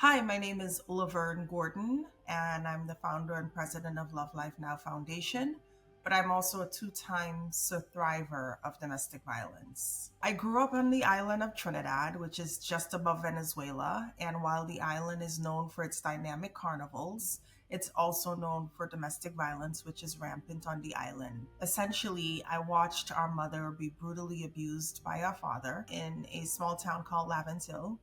Hi, my name is Lovern Gordon, and I'm the founder and president of Love Life Now Foundation. But I'm also a two-time survivor of domestic violence. I grew up on the island of Trinidad, which is just above Venezuela. And while the island is known for its dynamic carnivals, it's also known for domestic violence, which is rampant on the island. Essentially, I watched our mother be brutally abused by our father in a small town called Laventille,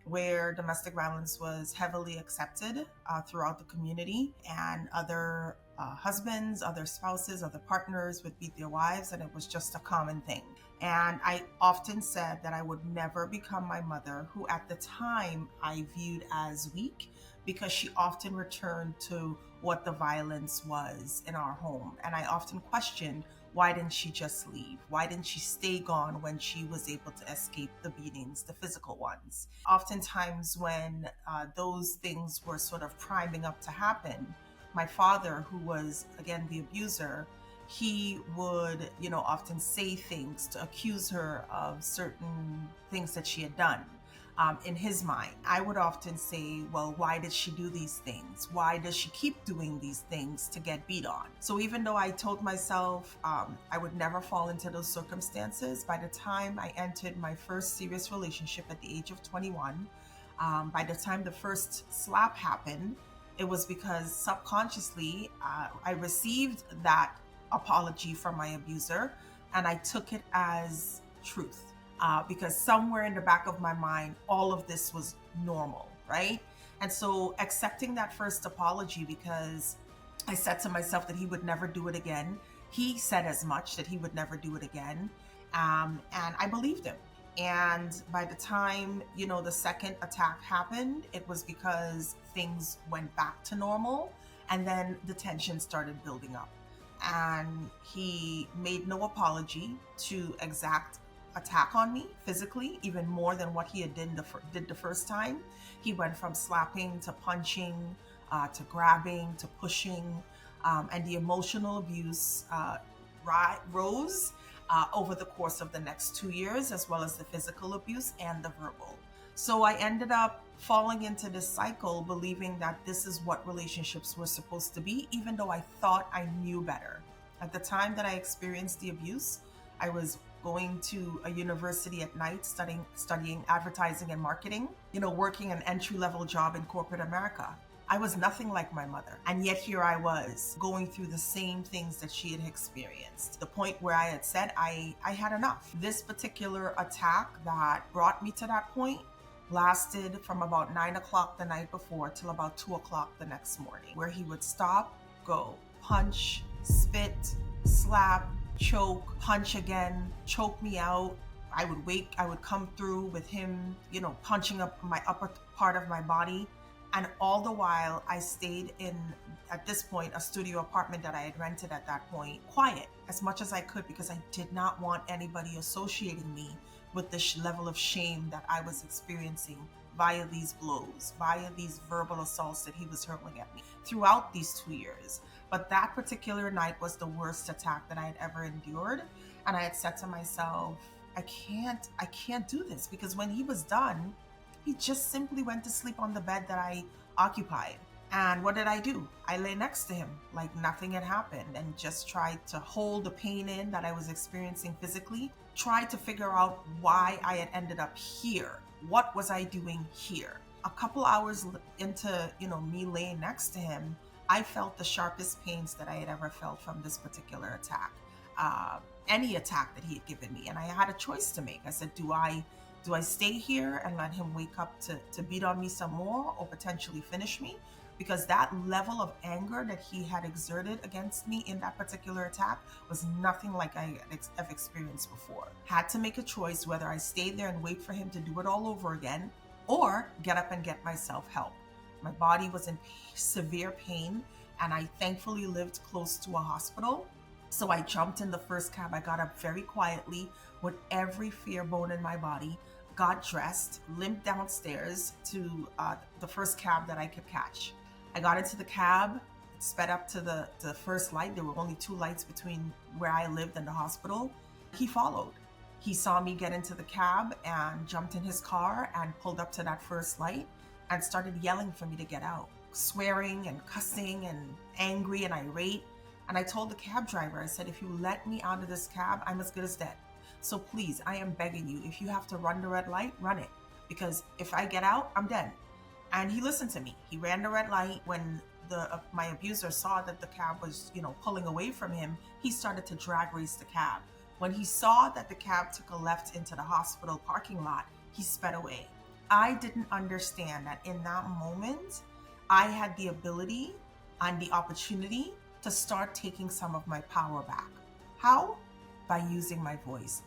where domestic violence was heavily accepted throughout the community, and other husbands, other spouses, other partners would beat their wives, and it was just a common thing. And I often said that I would never become my mother, who at the time I viewed as weak because she often returned to what the violence was in our home. And I often questioned, why didn't she just leave? Why didn't she stay gone when she was able to escape the beatings, the physical ones? Oftentimes, when those things were sort of priming up to happen, my father, who was again the abuser, he would, often say things to accuse her of certain things that she had done. In his mind, I would often say, well, why did she do these things? Why does she keep doing these things to get beat on? So even though I told myself I would never fall into those circumstances, by the time I entered my first serious relationship at the age of 21, by the time the first slap happened, it was because subconsciously I received that apology from my abuser, and I took it as truth, because somewhere in the back of my mind, all of this was normal, right? And so accepting that first apology, because I said to myself that he would never do it again. He said as much, that he would never do it again. And I believed him. And by the time, the second attack happened, it was because things went back to normal. And then the tension started building up. And he made no apology to exact attack on me physically, even more than what he had did the first time. He went from slapping to punching, to grabbing to pushing, and the emotional abuse rose over the course of the next 2 years, as well as the physical abuse and the verbal. So I ended up falling into this cycle, believing that this is what relationships were supposed to be, even though I thought I knew better. At the time that I experienced the abuse, I was going to a university at night, studying advertising and marketing, working an entry-level job in corporate America. I was nothing like my mother. And yet here I was going through the same things that she had experienced. The point where I had said I had enough. This particular attack that brought me to that point lasted from about 9 o'clock the night before till about 2 o'clock the next morning, where he would stop, go, punch, spit, slap, choke, punch again, choke me out. I would wake, I would come through with him, punching up my upper part of my body. And all the while, I stayed in, at this point, a studio apartment that I had rented at that point, quiet as much as I could, because I did not want anybody associating me with the level of shame that I was experiencing via these blows, via these verbal assaults that he was hurling at me throughout these 2 years. But that particular night was the worst attack that I had ever endured. And I had said to myself, I can't do this, because when he was done, he just simply went to sleep on the bed that I occupied. And what did I do? I lay next to him like nothing had happened, and just tried to hold the pain in that I was experiencing physically, tried to figure out why I had ended up here. What was I doing here? A couple hours into, me laying next to him, I felt the sharpest pains that I had ever felt from this particular attack. Any attack that he had given me. And I had a choice to make. I said, do I stay here and let him wake up to beat on me some more, or potentially finish me? Because that level of anger that he had exerted against me in that particular attack was nothing like I have experienced before. Had to make a choice whether I stayed there and wait for him to do it all over again, or get up and get myself help. My body was in severe pain, and I thankfully lived close to a hospital. So I jumped in the first cab. I got up very quietly with every fear bone in my body, got dressed, limped downstairs to the first cab that I could catch. I got into the cab, sped up to the first light. There were only two lights between where I lived and the hospital. He followed. He saw me get into the cab and jumped in his car and pulled up to that first light. and started yelling for me to get out, swearing and cussing and angry and irate. And I told the cab driver, I said, if you let me out of this cab, I'm as good as dead. So please, I am begging you, if you have to run the red light, run it. Because if I get out, I'm dead. And he listened to me. He ran the red light. When my abuser saw that the cab was, pulling away from him, he started to drag race the cab. When he saw that the cab took a left into the hospital parking lot, he sped away. I didn't understand that in that moment, I had the ability and the opportunity to start taking some of my power back. How? By using my voice.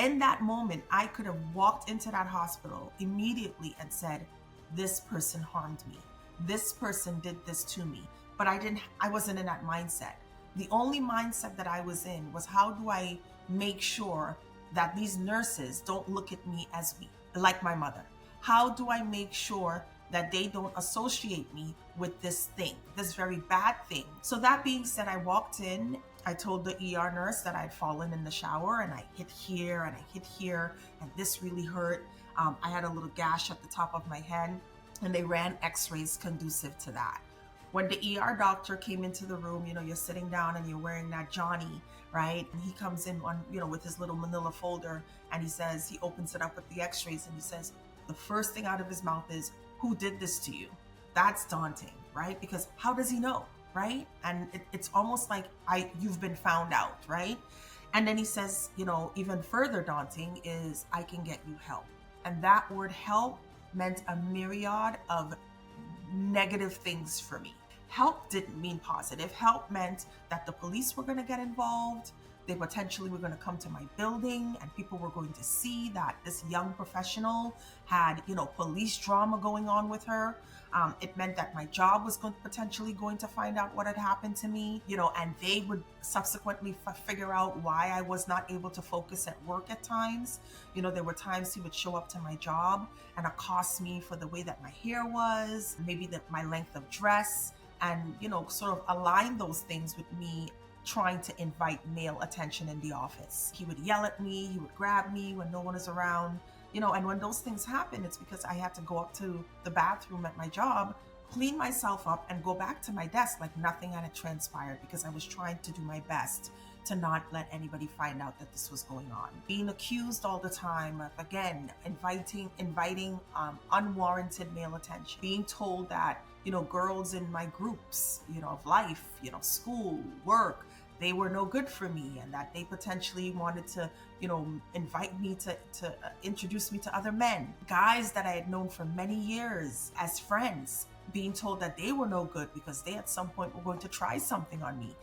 In that moment, I could have walked into that hospital immediately and said, this person harmed me. This person did this to me. But I wasn't in that mindset. The only mindset that I was in was, how do I make sure that these nurses don't look at me as weak, like my mother? How do I make sure that they don't associate me with this thing, this very bad thing? So that being said, I walked in. I told the ER nurse that I'd fallen in the shower and I hit here and I hit here and this really hurt. I had a little gash at the top of my head, and they ran x-rays conducive to that. When the ER doctor came into the room, you're sitting down and you're wearing that Johnny, right? And he comes in with his little manila folder, and he opens it up with the x-rays, and he says, the first thing out of his mouth is, who did this to you? That's daunting, right? Because how does he know, right? And it's almost like you've been found out, right? And then he says, even further daunting is, I can get you help. And that word help meant a myriad of negative things for me. Help didn't mean positive. Help meant that the police were going to get involved. They potentially were going to come to my building, and people were going to see that this young professional had, police drama going on with her. It meant that my job was potentially going to find out what had happened to me, and they would subsequently figure out why I was not able to focus at work at times. There were times he would show up to my job and accost me for the way that my hair was, maybe my length of dress, and, sort of align those things with me trying to invite male attention in the office. He would yell at me, he would grab me when no one is around, and when those things happen, it's because I had to go up to the bathroom at my job, clean myself up, and go back to my desk like nothing had transpired, because I was trying to do my best to not let anybody find out that this was going on. Being accused all the time of, again, inviting unwarranted male attention. Being told that, girls in my groups, of life, school, work, they were no good for me, and that they potentially wanted to, invite me to introduce me to other men. Guys that I had known for many years as friends, being told that they were no good because they at some point were going to try something on me.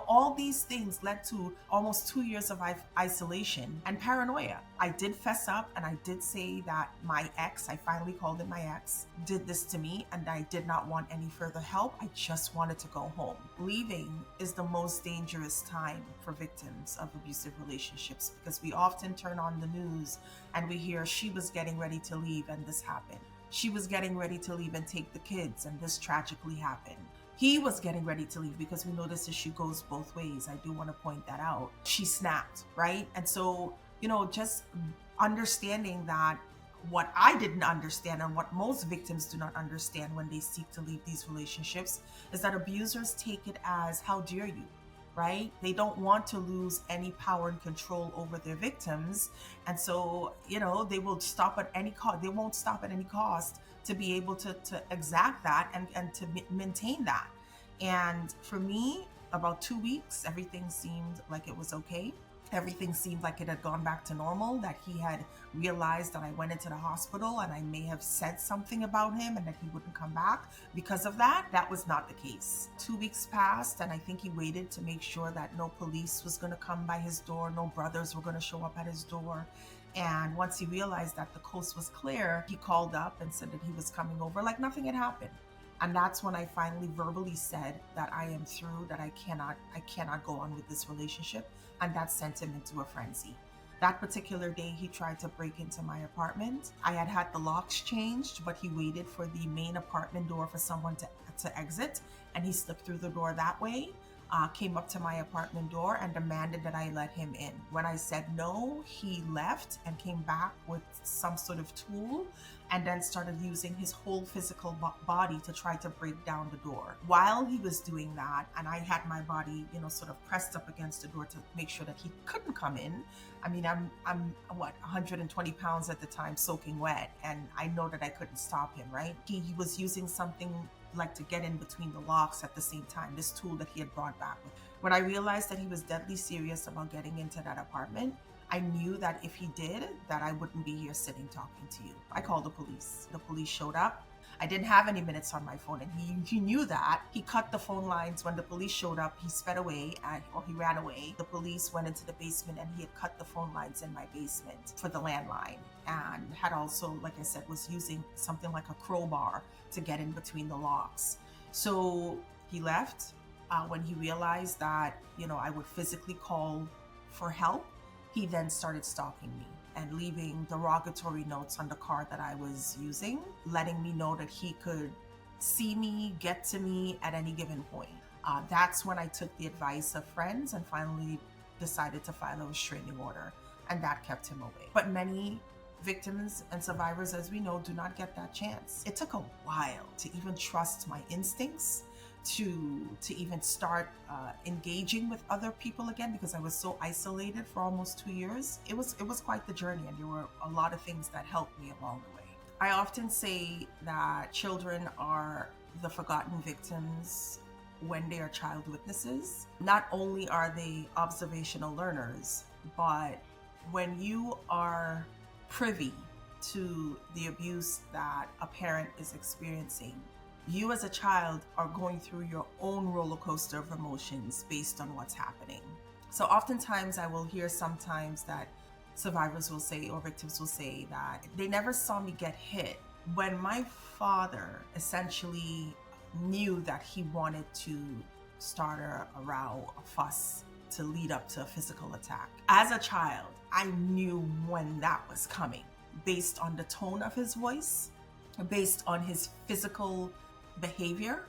All these things led to almost 2 years of isolation and paranoia. I did fess up, and I did say that my ex, I finally called it my ex, did this to me, and I did not want any further help. I just wanted to go home. Leaving is the most dangerous time for victims of abusive relationships, because we often turn on the news and we hear, she was getting ready to leave and this happened. She was getting ready to leave and take the kids, and this tragically happened. He was getting ready to leave, because we know this issue goes both ways. I do want to point that out. She snapped, right? And so, just understanding that what I didn't understand, and what most victims do not understand when they seek to leave these relationships, is that abusers take it as, how dare you? Right? They don't want to lose any power and control over their victims. And so, they will stop at any cost. They won't stop at any cost to be able to exact that and to maintain that. And for me, about 2 weeks, everything seemed like it was okay. Everything seemed like it had gone back to normal, that he had realized that I went into the hospital and I may have said something about him and that he wouldn't come back because of that. That was not the case. 2 weeks passed, and I think he waited to make sure that no police was going to come by his door, no brothers were going to show up at his door. And once he realized that the coast was clear, he called up and said that he was coming over like nothing had happened. And that's when I finally verbally said that I am through, that I cannot go on with this relationship. And that sent him into a frenzy. That particular day, he tried to break into my apartment. I had the locks changed, but he waited for the main apartment door for someone to exit, and he slipped through the door that way. came up to my apartment door and demanded that I let him in. When I said no, he left and came back with some sort of tool and then started using his whole physical body to try to break down the door. While he was doing that, and I had my body, sort of pressed up against the door to make sure that he couldn't come in. I mean, I'm what, 120 pounds at the time, soaking wet, and I know that I couldn't stop him, right? He was using something like to get in between the locks at the same time, this tool that he had brought back. When I realized that he was deadly serious about getting into that apartment, I knew that if he did, that I wouldn't be here sitting talking to you. I called the police. The police showed up. I didn't have any minutes on my phone, and he knew that. He cut the phone lines. When the police showed up, he sped away, or he ran away. The police went into the basement, and he had cut the phone lines in my basement for the landline, and had also, like I said, was using something like a crowbar to get in between the locks. So he left. When he realized that, I would physically call for help, he then started stalking me and leaving derogatory notes on the car that I was using, letting me know that he could see me, get to me at any given point. That's when I took the advice of friends and finally decided to file a restraining order, and that kept him away. But many victims and survivors, as we know, do not get that chance. It took a while to even trust my instincts, to even start engaging with other people again, because I was so isolated for almost 2 years. It was quite the journey, and there were a lot of things that helped me along the way. I often say that children are the forgotten victims when they are child witnesses. Not only are they observational learners, but when you are privy to the abuse that a parent is experiencing, you as a child are going through your own roller coaster of emotions based on what's happening. So oftentimes I will hear sometimes that survivors will say, or victims will say, that they never saw me get hit. When my father essentially knew that he wanted to start a row, a fuss, to lead up to a physical attack. As a child, I knew when that was coming, based on the tone of his voice, based on his physical behavior,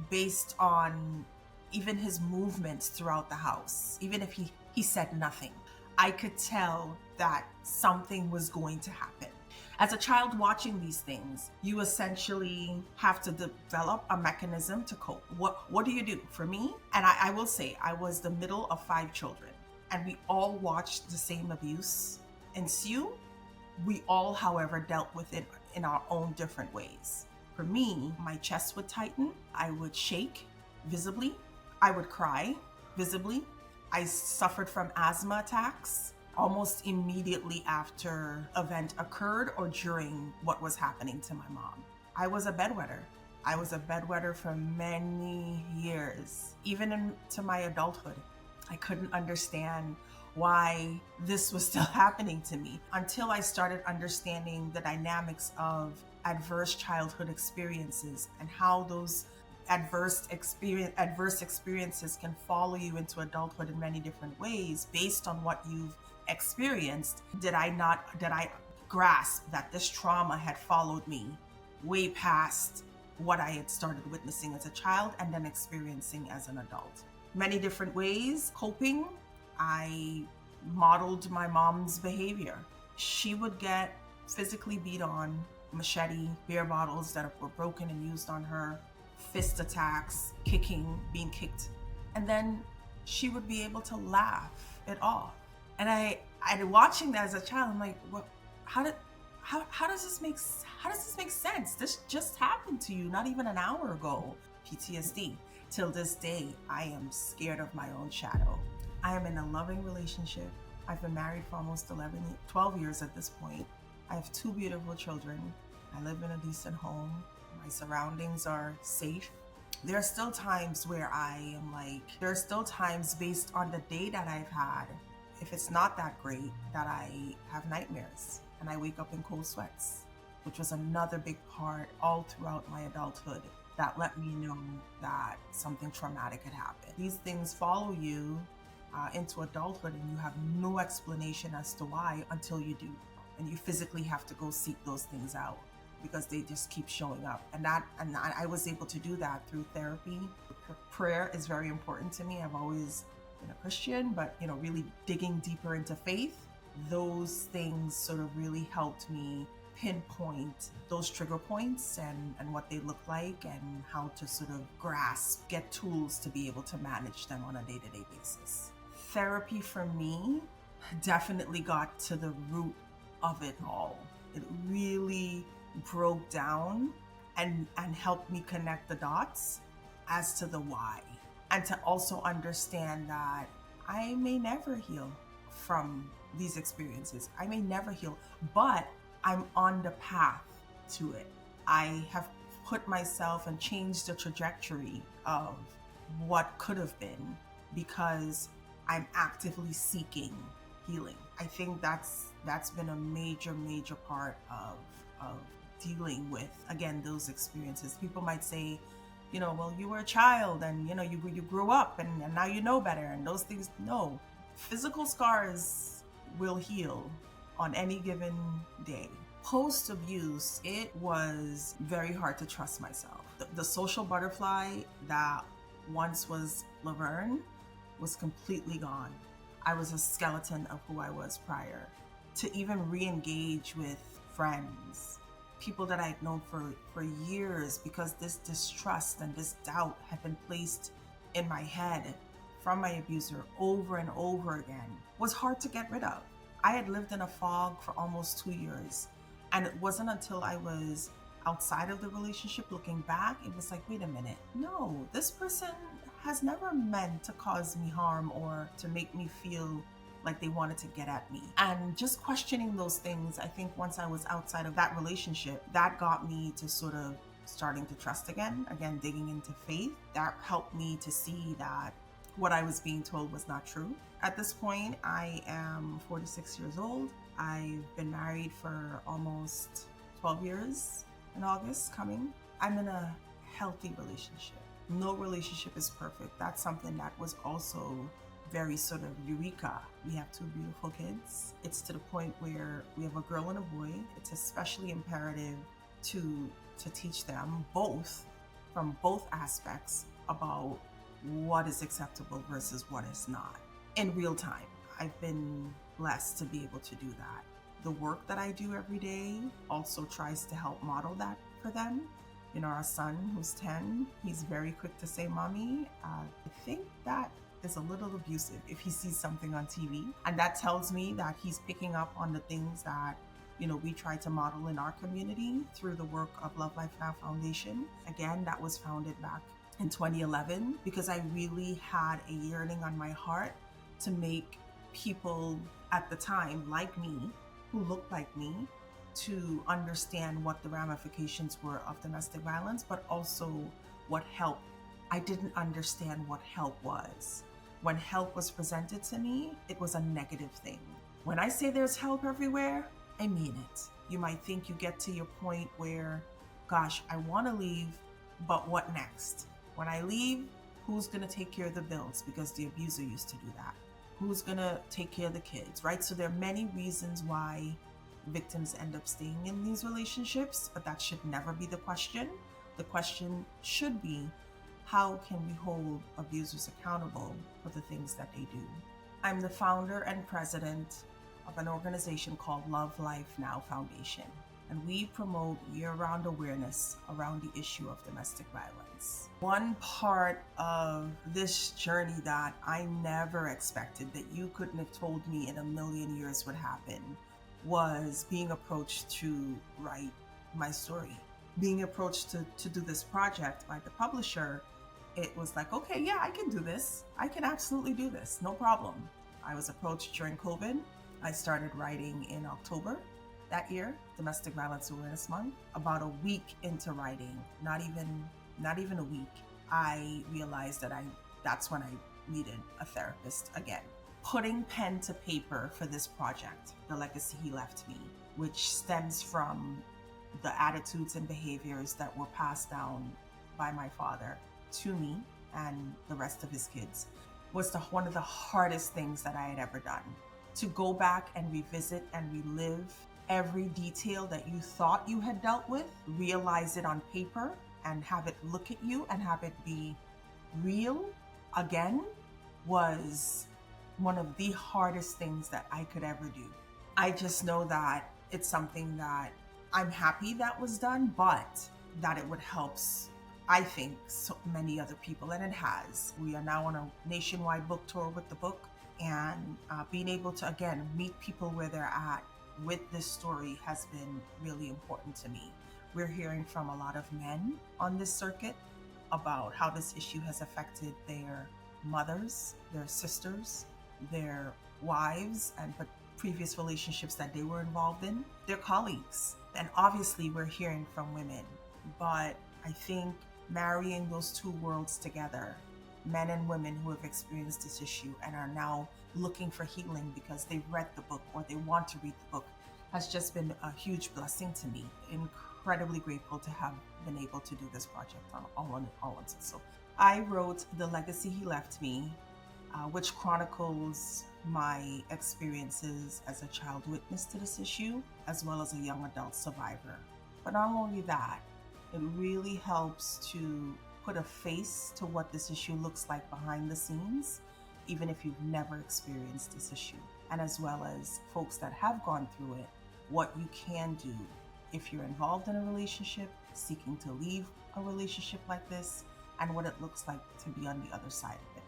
based on even his movements throughout the house. Even if he said nothing, I could tell that something was going to happen. As a child watching these things, you essentially have to develop a mechanism to cope. What do you do? For me, and I will say, I was the middle of 5 children, and we all watched the same abuse ensue. We all, however, dealt with it in our own different ways. For me, my chest would tighten, I would shake visibly, I would cry visibly. I suffered from asthma attacks almost immediately after event occurred or during what was happening to my mom. I was a bedwetter. I was a bedwetter for many years, even into my adulthood. I couldn't understand why this was still happening to me until I started understanding the dynamics of adverse childhood experiences and how those adverse experiences can follow you into adulthood in many different ways based on what you've experienced. Did I grasp that this trauma had followed me way past what I had started witnessing as a child and then experiencing as an adult? Many different ways coping. I modeled my mom's behavior. She would get physically beat on, machete, beer bottles that were broken and used on her, fist attacks, kicking, being kicked. And then she would be able to laugh it off. And I watching that as a child, I'm like, what? How does this make sense? This just happened to you not even an hour ago. PTSD. Till this day, I am scared of my own shadow. I am in a loving relationship. I've been married for almost 12 years at this point. I have 2 beautiful children. I live in a decent home. My surroundings are safe. There are still times where there are still times based on the day that I've had, if it's not that great, that I have nightmares and I wake up in cold sweats, which was another big part all throughout my adulthood that let me know that something traumatic had happened. These things follow you into adulthood, and you have no explanation as to why until you do. And you physically have to go seek those things out because they just keep showing up. And I was able to do that through therapy, Prayer is very important to me. I've always been a Christian, but really digging deeper into faith, those things sort of really helped me pinpoint those trigger points and what they look like and how to sort of grasp, get tools to be able to manage them on a day-to-day basis. Therapy for me definitely got to the root of it all. It really broke down and helped me connect the dots as to the why, and to also understand that I may never heal from these experiences. I may never heal, but I'm on the path to it. I have put myself and changed the trajectory of what could have been because I'm actively seeking healing. I think that's been a major part of dealing with, again, those experiences. People might say, well, you were a child and you grew up and now you know better, and those things. No, physical scars will heal on any given day. Post abuse, it was very hard to trust myself. The social butterfly that once was Lovern was completely gone. I was a skeleton of who I was prior. To even re-engage with friends, people that I'd known for years, because this distrust and this doubt had been placed in my head from my abuser over and over again, was hard to get rid of. I had lived in a fog for almost 2 years, and it wasn't until I was outside of the relationship looking back, it was like, wait a minute, no, this person has never meant to cause me harm or to make me feel like they wanted to get at me. And just questioning those things, I think once I was outside of that relationship, that got me to sort of starting to trust again, digging into faith. That helped me to see that what I was being told was not true. At this point, I am 46 years old. I've been married for almost 12 years in August coming. I'm in a healthy relationship. No relationship is perfect. That's something that was also very sort of eureka. We have 2 beautiful kids. It's to the point where we have a girl and a boy. It's especially imperative to teach them both, from both aspects, about what is acceptable versus what is not in real time. I've been blessed to be able to do that. The work that I do every day also tries to help model that for them. Our son, who's 10, he's very quick to say, "Mommy." I think that is a little abusive if he sees something on TV. And that tells me that he's picking up on the things that, we try to model in our community through the work of Love Life Now Foundation. Again, that was founded back in 2011 because I really had a yearning on my heart to make people at the time like me, who looked like me, to understand what the ramifications were of domestic violence, but also what help. I didn't understand what help was. When help was presented to me, it was a negative thing. When I say there's help everywhere, I mean it. You might think you get to your point where, gosh, I want to leave, but what next? When I leave, who's going to take care of the bills? Because the abuser used to do that. Who's going to take care of the kids, right? So there are many reasons why victims end up staying in these relationships, but that should never be the question. The question should be, how can we hold abusers accountable for the things that they do? I'm the founder and president of an organization called Love Life Now Foundation, and we promote year-round awareness around the issue of domestic violence. One part of this journey that I never expected, that you couldn't have told me in a million years would happen, was being approached to write my story. Being approached to do this project by the publisher, it was like, okay, yeah, I can do this. I can absolutely do this, no problem. I was approached during COVID. I started writing in October that year, Domestic Violence Awareness Month. About a week into writing, not even a week, I realized that that's when I needed a therapist again. Putting pen to paper for this project, The Legacy He Left Me, which stems from the attitudes and behaviors that were passed down by my father to me and the rest of his kids, was one of the hardest things that I had ever done. To go back and revisit and relive every detail that you thought you had dealt with, realize it on paper and have it look at you and have it be real again was one of the hardest things that I could ever do. I just know that it's something that I'm happy that was done, but that it would help, I think, so many other people, and it has. We are now on a nationwide book tour with the book, and being able to, again, meet people where they're at with this story has been really important to me. We're hearing from a lot of men on this circuit about how this issue has affected their mothers, their sisters, their wives, and previous relationships that they were involved in, their colleagues. And obviously, we're hearing from women, but I think marrying those two worlds together, men and women who have experienced this issue and are now looking for healing because they've read the book or they want to read the book, has just been a huge blessing to me. Incredibly grateful to have been able to do this project on all on. So I wrote The Legacy He Left Me, which chronicles my experiences as a child witness to this issue, as well as a young adult survivor. But not only that, it really helps to put a face to what this issue looks like behind the scenes, even if you've never experienced this issue. And as well as folks that have gone through it, what you can do if you're involved in a relationship, seeking to leave a relationship like this, and what it looks like to be on the other side of it.